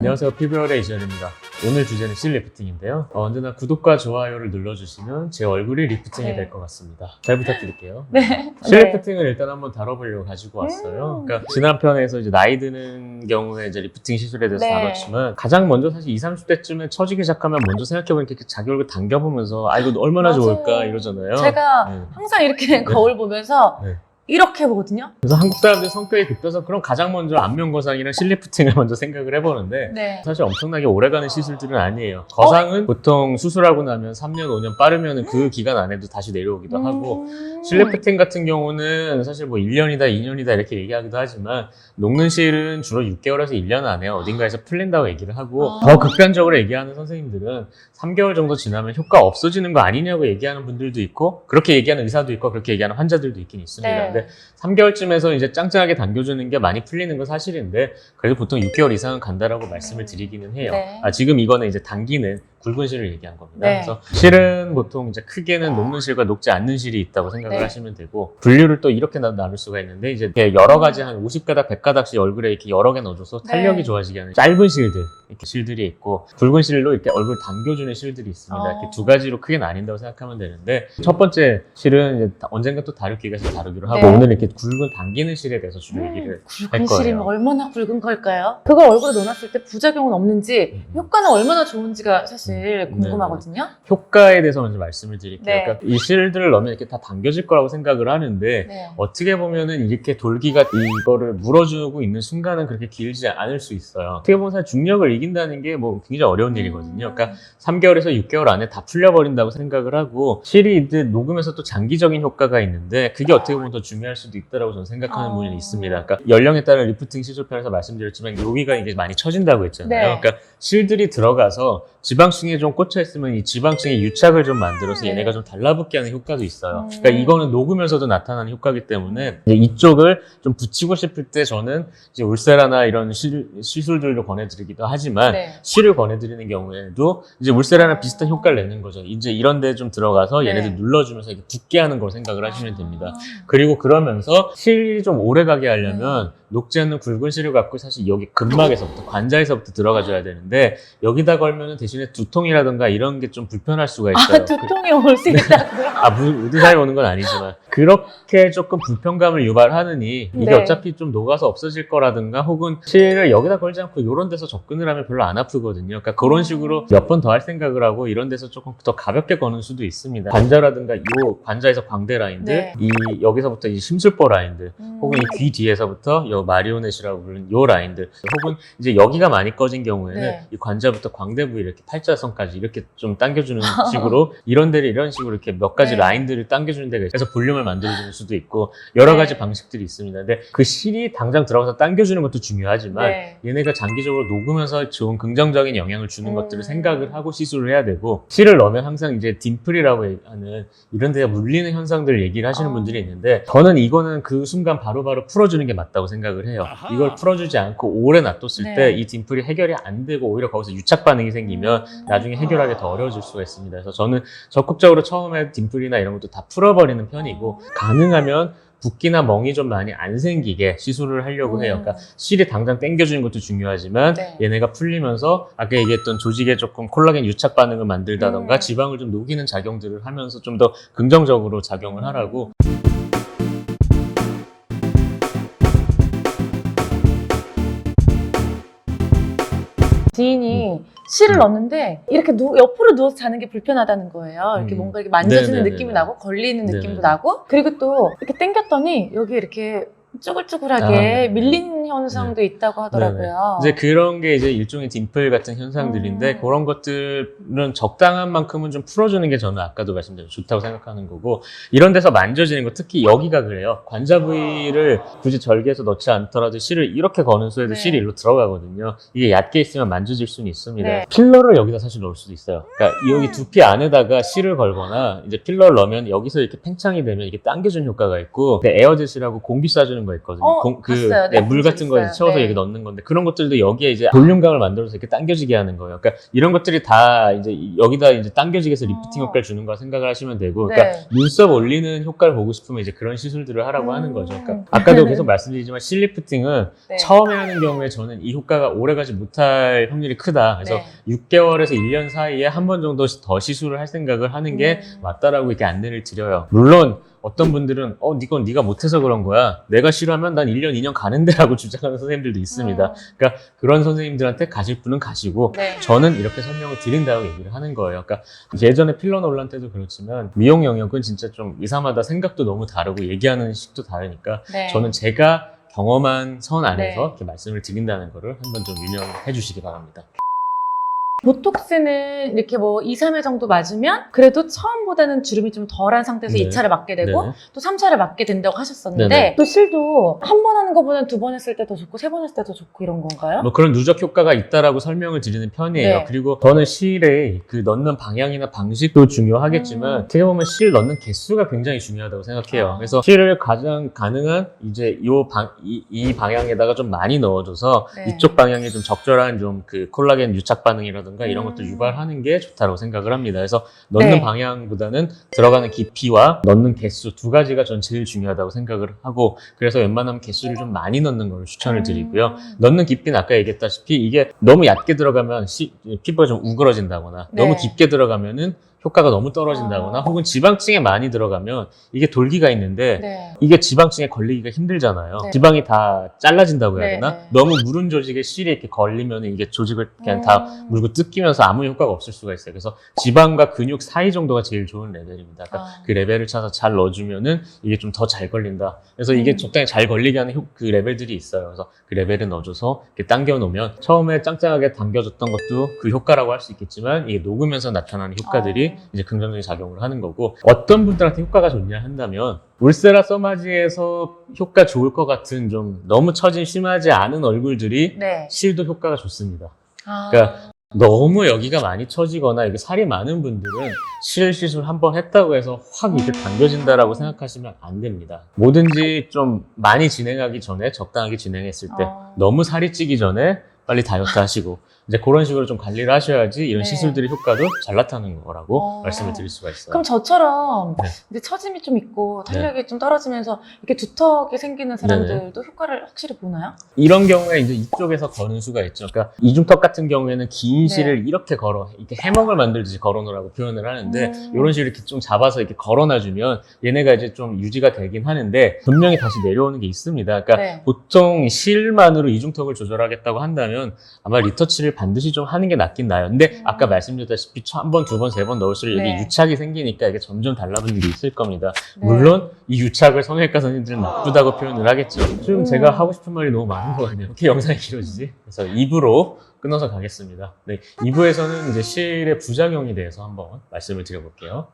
안녕하세요. 피부열의 이지현입니다. 오늘 주제는 실 리프팅인데요. 언제나 구독과 좋아요를 눌러주시면 제 얼굴이 리프팅이 될 것 같습니다. 잘 부탁드릴게요. 네. 실 리프팅을 일단 한번 다뤄보려고 가지고 왔어요. 그러니까 지난 편에서 이제 나이 드는 경우에 이제 리프팅 시술에 대해서 네. 다뤘지만 가장 먼저 사실 20, 30대쯤에 처지기 시작하면 먼저 생각해보니까 이렇게 자기 얼굴 당겨보면서 아 이거 얼마나 맞아요. 좋을까 이러잖아요. 제가 네. 항상 이렇게 거울 보면서 네. 이렇게 보거든요. 그래서 한국 사람들 성격이 급해서 그럼 가장 먼저 안면 거상이랑 실 리프팅을 먼저 생각을 해보는데 네. 사실 엄청나게 오래가는 시술들은 아니에요. 거상은 보통 수술하고 나면 3년, 5년 빠르면 그 기간 안에도 다시 내려오기도 하고 실 리프팅 같은 경우는 사실 뭐 1년이다, 2년이다 이렇게 얘기하기도 하지만 녹는 실은 주로 6개월에서 1년 안에 어딘가에서 풀린다고 얘기를 하고 더 극단적으로 얘기하는 선생님들은 3개월 정도 지나면 효과 없어지는 거 아니냐고 얘기하는 분들도 있고 그렇게 얘기하는 의사도 있고 그렇게 얘기하는 환자들도 있긴 있습니다. 네. 근데 3개월쯤에서 이제 짱짱하게 당겨주는 게 많이 풀리는 건 사실인데 그래도 보통 6개월 이상은 간다라고 말씀을 드리기는 해요. 네. 지금 이거는 이제 당기는 굵은 실을 얘기한 겁니다. 네. 그래서 실은 보통 이제 크게는 녹는 실과 녹지 않는 실이 있다고 생각을 네. 하시면 되고 분류를 또 이렇게 나눌 수가 있는데 이제 이렇게 여러 가지 한 50가닥, 100가닥씩 얼굴에 이렇게 여러 개 넣어줘서 탄력이 네. 좋아지게 하는 짧은 실들 이렇게 실들이 있고 굵은 실로 이렇게 얼굴 당겨주는 실들이 있습니다. 이렇게 두 가지로 크게 나뉜다고 생각하면 되는데 첫 번째 실은 이제 언젠가 또 다룰 기회가 있어서 다루기로 하고 네. 오늘 이렇게 굵은 당기는 실에 대해서 주로 얘기를 할 굵은 실이면 거예요. 얼마나 굵은 걸까요? 그걸 얼굴에 넣어놨을 때 부작용은 없는지 효과는 얼마나 좋은지가 사실 궁금하거든요. 효과에 대해서 먼저 말씀을 드릴게요. 네. 그러니까 이 실들을 넣으면 이렇게 다 당겨질 거라고 생각을 하는데 네. 어떻게 보면은 이렇게 돌기가 이거를 물어주고 있는 순간은 그렇게 길지 않을 수 있어요. 어떻게 보면 사실 중력을 이긴다는 게 뭐 굉장히 어려운 일이거든요. 그러니까 3개월에서 6개월 안에 다 풀려버린다고 생각을 하고 실이 이제 녹으면서 또 장기적인 효과가 있는데 그게 어떻게 보면 더 중요할 수도 있다고 저는 생각하는 부분이 있습니다. 그러니까 연령에 따른 리프팅 시술편에서 말씀드렸지만 여기가 이게 많이 처진다고 했잖아요. 네. 그러니까 실들이 들어가서 지방층에 좀 꽂혀 있으면 이 지방층에 유착을 좀 만들어서 네. 얘네가 좀 달라붙게 하는 효과도 있어요. 그러니까 이거는 녹으면서도 나타나는 효과이기 때문에 이제 이쪽을 좀 붙이고 싶을 때 저는 이제 울세라나 이런 시술들도 권해드리기도 하지만 네. 실을 권해드리는 경우에도 이제 울세라랑 비슷한 효과를 내는 거죠. 이제 이런 데 좀 들어가서 얘네들 네. 눌러주면서 이렇게 붙게 하는 걸 생각을 하시면 됩니다. 그리고 그러면서 실이 좀 오래 가게 하려면 녹지 않는 굵은 실을 갖고 사실 여기 근막에서부터 관자에서부터 들어가줘야 되는데 여기다 걸면은 대신에 두통이라든가 이런 게 좀 불편할 수가 있어요. 두통이 올 수 있다고요? 의사에 오는 건 아니지만 그렇게 조금 불편감을 유발하느니 이게 네. 어차피 좀 녹아서 없어질 거라든가 혹은 실을 여기다 걸지 않고 이런 데서 접근을 하면 별로 안 아프거든요. 그러니까 그런 식으로 몇 번 더 할 생각을 하고 이런 데서 조금 더 가볍게 거는 수도 있습니다. 관자라든가 이 관자에서 광대 라인들, 네. 이 여기서부터 이 심술보 라인들, 혹은 이 귀 뒤에서부터 요 마리오넷이라고 부르는 요 라인들, 혹은 이제 여기가 많이 꺼진 경우에는 네. 이 관자부터 광대 부위 이렇게 팔자선까지 이렇게 좀 당겨주는 식으로 이런 데를 이런 식으로 이렇게 몇 가지 네. 라인들을 당겨주는 데가 있어서 볼륨을 만들어주는 수도 있고 여러 네. 가지 방식들이 있습니다. 근데 그 실이 당장 들어가서 당겨주는 것도 중요하지만 네. 얘네가 장기적으로 녹으면서 좋은 긍정적인 영향을 주는 것들을 생각을 하고 시술을 해야 되고 실을 넣으면 항상 이제 딤플이라고 하는 이런 데가 물리는 현상들을 얘기를 하시는 분들이 있는데 저는 이거는 그 순간 바로바로 풀어주는 게 맞다고 생각을 해요. 이걸 풀어주지 않고 오래 놔뒀을 네. 때 이 딤플이 해결이 안 되고 오히려 거기서 유착 반응이 생기면 나중에 해결하기 더 어려워질 수가 있습니다. 그래서 저는 적극적으로 처음에 딤플이나 이런 것도 다 풀어버리는 편이고 가능하면 붓기나 멍이 좀 많이 안 생기게 시술을 하려고 해요. 그러니까 실이 당장 당겨주는 것도 중요하지만 네. 얘네가 풀리면서 아까 얘기했던 조직에 조금 콜라겐 유착 반응을 만들다던가 지방을 좀 녹이는 작용들을 하면서 좀 더 긍정적으로 작용을 하라고. 지인이 실을 넣었는데 이렇게 옆으로 누워서 자는 게 불편하다는 거예요. 이렇게 뭔가 이렇게 만져지는 네네네네. 느낌이 나고 걸리는 느낌도 네네네. 나고 그리고 또 이렇게 당겼더니 여기 이렇게 쭈글쭈글하게 네. 밀린 현상도 있다고 하더라고요. 이제 그런 게 이제 일종의 딤플 같은 현상들인데 그런 것들은 적당한 만큼은 좀 풀어주는 게 저는 아까도 말씀드린 좋다고 생각하는 거고 이런 데서 만져지는 거 특히 여기가 그래요. 관자 부위를 굳이 절개해서 넣지 않더라도 실을 이렇게 거는 수에도 네. 실이 일로 들어가거든요. 이게 얕게 있으면 만져질 수는 있습니다. 네. 필러를 여기다 사실 넣을 수도 있어요. 그러니까 여기 두피 안에다가 실을 걸거나 이제 필러를 넣으면 여기서 이렇게 팽창이 되면 이게 당겨주는 효과가 있고 에어젯이라고 공기 쏴주는 채워주는 거 있거든요. 봤어요. 네, 물 같은 거에 있어요. 채워서 네. 여기 넣는 건데 그런 것들도 여기에 이제 볼륨감을 만들어서 이렇게 당겨지게 하는 거예요. 그러니까 이런 것들이 다 이제 여기다 이제 당겨지게 해서 리프팅 효과를 주는 거라 생각을 하시면 되고, 그러니까 네. 눈썹 올리는 효과를 보고 싶으면 이제 그런 시술들을 하라고 하는 거죠. 그러니까 아까도 계속 말씀드리지만 실리프팅은 네. 처음에 하는 경우에 저는 이 효과가 오래가지 못할 확률이 크다. 그래서 네. 6개월에서 1년 사이에 한 번 정도 더 시술을 할 생각을 하는 게 맞다라고 이렇게 안내를 드려요. 물론 어떤 분들은 이건 네가 못해서 그런 거야. 내가 싫어하면 난 1년, 2년 가는데 라고 주장하는 선생님들도 있습니다. 그러니까 그런 선생님들한테 가실 분은 가시고 네. 저는 이렇게 설명을 드린다고 얘기를 하는 거예요. 그러니까 예전에 필러 논란 때도 그렇지만 미용 영역은 진짜 좀 이사마다 생각도 너무 다르고 얘기하는 식도 다르니까 네. 저는 제가 경험한 선 안에서 네. 이렇게 말씀을 드린다는 거를 한번 좀 유념해 주시기 바랍니다. 보톡스는 이렇게 뭐 2, 3회 정도 맞으면 그래도 처음보다는 주름이 좀 덜한 상태에서 네. 2차를 맞게 되고 네. 또 3차를 맞게 된다고 하셨었는데 네네. 또 실도 한 번 하는 것보다는 2번 했을 때 더 좋고 3번 했을 때 더 좋고 이런 건가요? 뭐 그런 누적 효과가 있다라고 설명을 드리는 편이에요. 네. 그리고 저는 실의 그 넣는 방향이나 방식도 중요하겠지만 어떻게 보면 실 넣는 개수가 굉장히 중요하다고 생각해요. 아. 그래서 실을 가장 가능한 이제 이 방향에다가 좀 많이 넣어줘서 네. 이쪽 방향에 좀 적절한 좀 그 콜라겐 유착 반응이라든가 이런 것들 유발하는 게 좋다고 생각을 합니다. 그래서 넣는 네. 방향보다는 들어가는 깊이와 넣는 개수 두 가지가 전 제일 중요하다고 생각을 하고, 그래서 웬만하면 개수를 좀 많이 넣는 걸 추천을 드리고요. 넣는 깊이는 아까 얘기했다시피 이게 너무 얕게 들어가면 피부가 좀 우그러진다거나 네. 너무 깊게 들어가면은 효과가 너무 떨어진다거나 혹은 지방층에 많이 들어가면 이게 돌기가 있는데 네. 이게 지방층에 걸리기가 힘들잖아요. 네. 지방이 다 잘라진다고 해야 네, 되나? 네. 너무 무른 조직에 실이 이렇게 걸리면 이게 조직을 그냥 다 물고 뜯기면서 아무 효과가 없을 수가 있어요. 그래서 지방과 근육 사이 정도가 제일 좋은 레벨입니다. 그러니까 그 레벨을 찾아서 잘 넣어주면은 이게 좀 더 잘 걸린다. 그래서 이게 적당히 잘 걸리게 하는 그 레벨들이 있어요. 그래서 그 레벨을 넣어줘서 이렇게 당겨 놓으면 처음에 짱짱하게 당겨줬던 것도 그 효과라고 할 수 있겠지만 이게 녹으면서 나타나는 효과들이 이제 긍정적인 작용을 하는 거고, 어떤 분들한테 효과가 좋냐 한다면 울세라 써마지에서 효과 좋을 것 같은 좀 너무 처짐 심하지 않은 얼굴들이 네. 실도 효과가 좋습니다. 아. 그러니까 너무 여기가 많이 처지거나 이게 살이 많은 분들은 실 시술 한번 했다고 해서 확 이렇게 당겨진다라고 생각하시면 안 됩니다. 뭐든지 좀 많이 진행하기 전에 적당하게 진행했을 때 너무 살이 찌기 전에 빨리 다이어트 하시고 이제 그런 식으로 좀 관리를 하셔야지 이런 네. 시술들이 효과도 잘 나타나는 거라고 말씀을 드릴 수가 있어요. 그럼 저처럼 네. 이제 처짐이 좀 있고 탄력이 좀 떨어지면서 이렇게 두텁게 생기는 사람들도 효과를 확실히 보나요? 이런 경우에 이제 이쪽에서 거는 수가 있죠. 그러니까 이중턱 같은 경우에는 긴 실을 이렇게 이렇게 해먹을 만들듯이 걸어놓으라고 표현을 하는데 이런 식으로 이렇게 좀 잡아서 이렇게 걸어놔주면 얘네가 이제 좀 유지가 되긴 하는데 분명히 다시 내려오는 게 있습니다. 그러니까 네. 보통 실만으로 이중턱을 조절하겠다고 한다면 아마 리터치를 반드시 좀 하는 게 낫긴 나요. 근데 아까 말씀드렸다시피 한 번, 두 번, 세 번 넣을수록 여기 네. 유착이 생기니까 이게 점점 달라붙는 게 있을 겁니다. 네. 물론 이 유착을 성형외과 선생님들은 나쁘다고 표현을 하겠죠. 지금 제가 하고 싶은 말이 너무 많은 거 같네요. 이렇게 영상이 길어지지? 그래서 2부로 끊어서 가겠습니다. 네, 2부에서는 이제 실의 부작용에 대해서 한번 말씀을 드려볼게요.